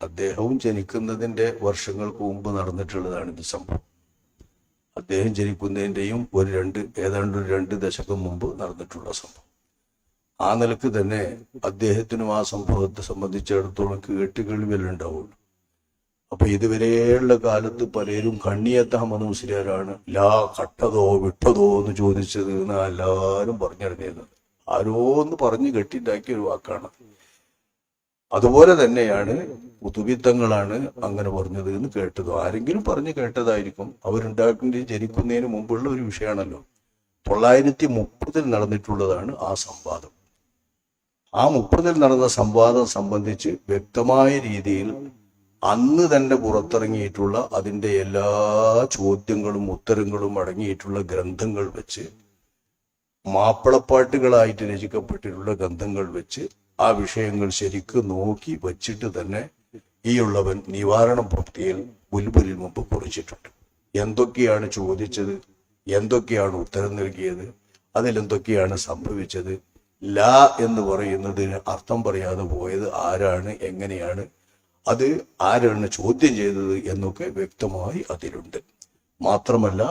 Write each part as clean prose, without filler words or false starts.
അദ്ദേഹവും ജനിക്കുന്നതിന്റെ വർഷങ്ങൾക്ക് മുമ്പ് നടന്നിട്ടുള്ളതാണ് ഇത് സംഭവം. അദ്ദേഹം ജനിക്കുന്നതിന്റെയും ഏതാണ്ട് ഒരു 2 ദശകം മുമ്പ് നടന്നിട്ടുള്ള സംഭവം. ആ നിലക്ക് തന്നെ അദ്ദേഹത്തിനും ആ സംഭവത്തെ സംബന്ധിച്ചിടത്തോളം കേട്ടുകേൾവിയല്ലുണ്ടാവുള്ളൂ. അപ്പൊ ഇതുവരെയുള്ള കാലത്ത് പലരും കണ്ണിയത്ത് അഹമ്മദ് മുസ്ലിയാരാണ് കട്ടതോ വിട്ടതോ എന്ന് ചോദിച്ചത് എന്ന് എല്ലാവരും പറഞ്ഞിറങ്ങിയത്. ആരോ ഒന്ന് പറഞ്ഞു കെട്ടിണ്ടാക്കിയ ഒരു വാക്കാണ്. അതുപോലെ തന്നെയാണ് പുതുവിത്തങ്ങളാണ് അങ്ങനെ പറഞ്ഞത് എന്ന് കേട്ടത്. ആരെങ്കിലും പറഞ്ഞു കേട്ടതായിരിക്കും. അവരുണ്ടാക്കേണ്ടി ജനിക്കുന്നതിന് മുമ്പുള്ള ഒരു വിഷയമാണല്ലോ. 930 നടന്നിട്ടുള്ളതാണ് ആ സംവാദം. ആ 30 നടന്ന സംവാദം സംബന്ധിച്ച് വ്യക്തമായ രീതിയിൽ അന്ന് തന്നെ പുറത്തിറങ്ങിയിട്ടുള്ള അതിന്റെ എല്ലാ ചോദ്യങ്ങളും ഉത്തരങ്ങളും അടങ്ങിയിട്ടുള്ള ഗ്രന്ഥങ്ങൾ വെച്ച്, മാപ്പിളപ്പാട്ടുകളായിട്ട് രചിക്കപ്പെട്ടിട്ടുള്ള ഗ്രന്ഥങ്ങൾ വെച്ച് ആ വിഷയങ്ങൾ ശരിക്ക് നോക്കി വച്ചിട്ട് തന്നെ ഉള്ളവൻ നിവാരണ പ്രവൃത്തിയിൽ ബുൽബുലിൽ മുമ്പ് കുറിച്ചിട്ടുണ്ട്. എന്തൊക്കെയാണ് ചോദിച്ചത്, എന്തൊക്കെയാണ് ഉത്തരം നൽകിയത്, അതിലെന്തൊക്കെയാണ് സംഭവിച്ചത്, എന്ന് പറയുന്നതിന് അർത്ഥം പറയാതെ പോയത് ആരാണ്, എങ്ങനെയാണ്, അത് ആരാണ് ചോദ്യം ചെയ്തത് എന്നൊക്കെ വ്യക്തമായി അതിലുണ്ട്. മാത്രമല്ല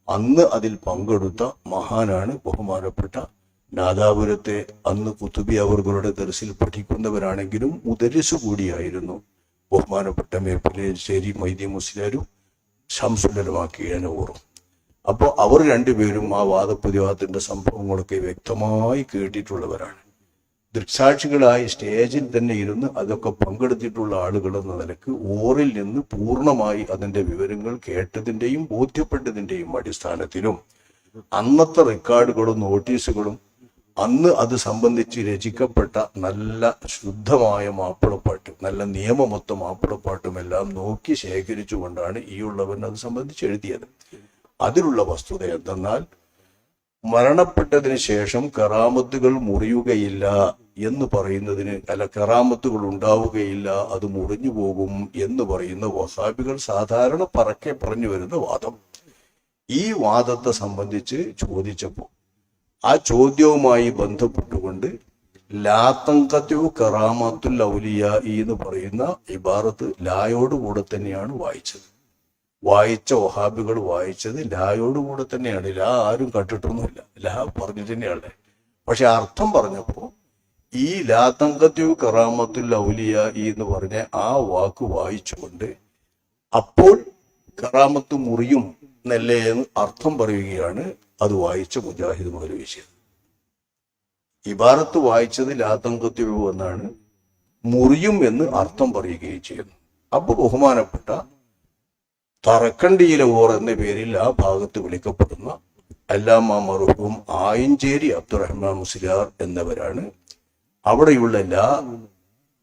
അന്ന് അതിൽ പങ്കെടുത്ത മഹാനാണ് ബഹുമാനപ്പെട്ട നാദാപുരത്തെ അന്ന് കുത്തുബി അവറുകളുടെ ദർസിൽ പഠിക്കുന്നവരാണെങ്കിലും മുദരിസ് കൂടിയായിരുന്നു ബഹുമാനപ്പെട്ട മേപ്പിലേശ്ശേരി മൈദി മുസ്ലിയാരും ശംസുലമാക്കിയനൂറും. അപ്പോൾ അവർ രണ്ടുപേരും ആ വാദപ്രതിവാദത്തിന്റെ സംഭവങ്ങളൊക്കെ വ്യക്തമായി കേട്ടിട്ടുള്ളവരാണ്. ദൃക്സാക്ഷികളായി സ്റ്റേജിൽ തന്നെ ഇരുന്ന് അതൊക്കെ പങ്കെടുത്തിട്ടുള്ള ആളുകൾ എന്ന നിലക്ക് ഓറിൽ നിന്ന് പൂർണ്ണമായി അതിന്റെ വിവരങ്ങൾ കേട്ടതിന്റെയും ബോധ്യപ്പെട്ടതിന്റെയും അടിസ്ഥാനത്തിലും അന്നത്തെ റെക്കോർഡുകളും നോട്ടീസുകളും അന്ന് അത് സംബന്ധിച്ച് രചിക്കപ്പെട്ട നല്ല ശുദ്ധമായ മാപ്പിളപ്പാട്ട്, നല്ല നിയമമൊത്ത മാപ്പിളപ്പാട്ടും എല്ലാം നോക്കി ശേഖരിച്ചുകൊണ്ടാണ് ഉള്ളവൻ അത് സംബന്ധിച്ച് എഴുതിയത്. അതിലുള്ള വസ്തുത എന്തെന്നാൽ മരണപ്പെട്ടതിന് ശേഷം കറാമത്തുകൾ മുറിയുകയില്ല എന്ന് പറയുന്നതിന് കറാമത്തുകൾ ഉണ്ടാവുകയില്ല, അത് മുറിഞ്ഞു പോകും എന്ന് പറയുന്ന വഹാബികൾ സാധാരണ പറക്കെ പറഞ്ഞു വരുന്ന വാദം. ഈ വാദത്തെ സംബന്ധിച്ച് ചോദിച്ചപ്പോൾ ആ ചോദ്യവുമായി ബന്ധപ്പെട്ടുകൊണ്ട് ലാത്തങ്കത്തു കറാമത്തുൽ ഔലിയ എന്ന് പറയുന്ന ഇബാറത്ത് ലായോടുകൂടെ തന്നെയാണ് വായിച്ചത്. വായിച്ച വഹാബികൾ വായിച്ചത് ലായോടുകൂടെ തന്നെയാണ്. ആരും കണ്ടിട്ടൊന്നുമില്ല, പറഞ്ഞിട്ട് തന്നെയാണ്. പക്ഷെ അർത്ഥം പറഞ്ഞപ്പോ ഈ ലാത്തങ്കത്തു കറാമത്തുൽ ഔലിയ എന്ന് പറഞ്ഞ ആ വാക്ക് വായിച്ചുകൊണ്ട് അപ്പോൾ കറാമത്ത് മുറിയും എന്നല്ലേ എന്ന് അർത്ഥം പറയുകയാണ് അത് വായിച്ച മുജാഹിദ് മൗലവി ചെയ്തത്. ഇബാറത്ത് വായിച്ചത് ലാത്തങ്കത്തു എന്നാണ്, മുറിയും എന്ന് അർത്ഥം പറയുകയും ചെയ്യുന്നു. അപ്പൊ ബഹുമാനപ്പെട്ട തറക്കണ്ടിയിലെ ഓർ എന്ന പേരിൽ ആ ഭാഗത്ത് വിളിക്കപ്പെടുന്ന അല്ലാമ മർഹൂം ആയിഞ്ചേരി അബ്ദുറഹ്മാൻ മുസ്ലിയാർ എന്നവരാണ് അവിടെയുള്ള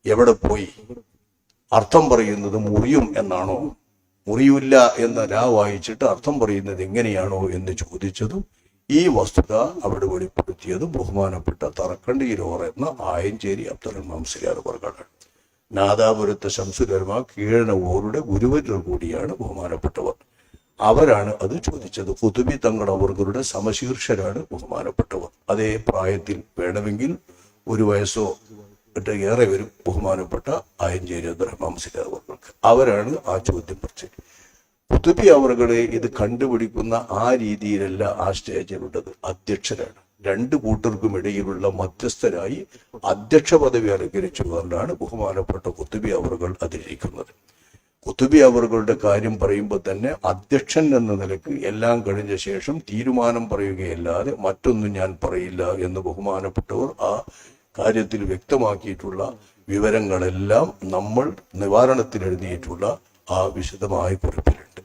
എവിടെ പോയി അർത്ഥം പറയുന്നത് മുറിയും എന്നാണോ, മുറിയില്ല എന്ന വായിച്ചിട്ട് അർത്ഥം പറയുന്നത് എങ്ങനെയാണോ എന്ന് ചോദിച്ചതും ഈ വസ്തുത അവിടെ വെളിപ്പെടുത്തിയതും ബഹുമാനപ്പെട്ട തറക്കണ്ടിയിലോർ എന്ന ആയഞ്ചേരി അബ്ദുറഹ്മാൻ മുസ്ലിയാർ വർഗാണ്. നാദാപുരത്തെ ശംസുലർമ കീഴനവൂരുടെ ഗുരുവര്യർ കൂടിയാണ് ബഹുമാനപ്പെട്ടവർ. അവരാണ് അത് ചോദിച്ചത്. കുതുബി തങ്ങൾ അവരുടെ സമശീർഷരാണ് ബഹുമാനപ്പെട്ടവർ. അതേ പ്രായത്തിൽ വേണമെങ്കിൽ 1 വയസ്സോ ഏറെ വരും ബഹുമാനപ്പെട്ട ആയഞ്ചേരി അബ്ദുറഹ്മാൻ മുസ്ലിയാർ അവർക്ക്. അവരാണ് ആ ചോദ്യം പറിച്ചത്. കുതുബി അവറുകളെ ഇത് കണ്ടുപിടിക്കുന്ന ആ രീതിയിലല്ല ആ സ്റ്റേജിലുള്ളത്. അധ്യക്ഷരാണ്. 2 കൂട്ടർക്കും ഇടയിലുള്ള മധ്യസ്ഥരായി അധ്യക്ഷ പദവി അലങ്കരിച്ചുകൊണ്ടാണ് ബഹുമാനപ്പെട്ട കുതുബി അവറുകൾ അതിലിരിക്കുന്നത്. കുതുബി അവറുകളുടെ കാര്യം പറയുമ്പോൾ തന്നെ അധ്യക്ഷൻ എന്ന നിലക്ക് എല്ലാം കഴിഞ്ഞ ശേഷം തീരുമാനം പറയുകയല്ലാതെ മറ്റൊന്നും ഞാൻ പറയില്ല എന്ന് ബഹുമാനപ്പെട്ടവർ ആ കാര്യത്തിൽ വ്യക്തമാക്കിയിട്ടുള്ള വിവരങ്ങളെല്ലാം നമ്മൾ നിവാരണത്തിൽ എഴുതിയിട്ടുള്ള ആ വിശദമായ കുറിപ്പിലുണ്ട്.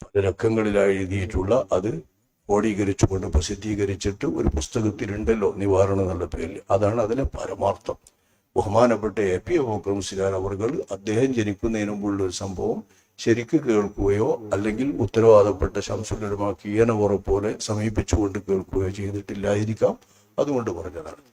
പല ലക്കങ്ങളിലായി എഴുതിയിട്ടുള്ള അത് ക്രോഡീകരിച്ചുകൊണ്ട് പ്രസിദ്ധീകരിച്ചിട്ട് ഒരു പുസ്തകത്തിലുണ്ടല്ലോ നിവാരണം എന്നുള്ള പേരിൽ. അതാണ് അതിലെ പരമാർത്ഥം. ബഹുമാനപ്പെട്ട AP അബൂബക്കർ മുസ്ലിയാർ അവറുകൾ അദ്ദേഹം ജനിക്കുന്നതിന് മുമ്പുള്ള ഒരു സംഭവം ശരിക്ക് കേൾക്കുകയോ അല്ലെങ്കിൽ ഉത്തരവാദപ്പെട്ട ശംസുലർമ കീയനവറ പോലെ സമീപിച്ചുകൊണ്ട് കേൾക്കുകയോ ചെയ്തിട്ടില്ലായിരിക്കാം. അതുകൊണ്ട് പറഞ്ഞതാണ്.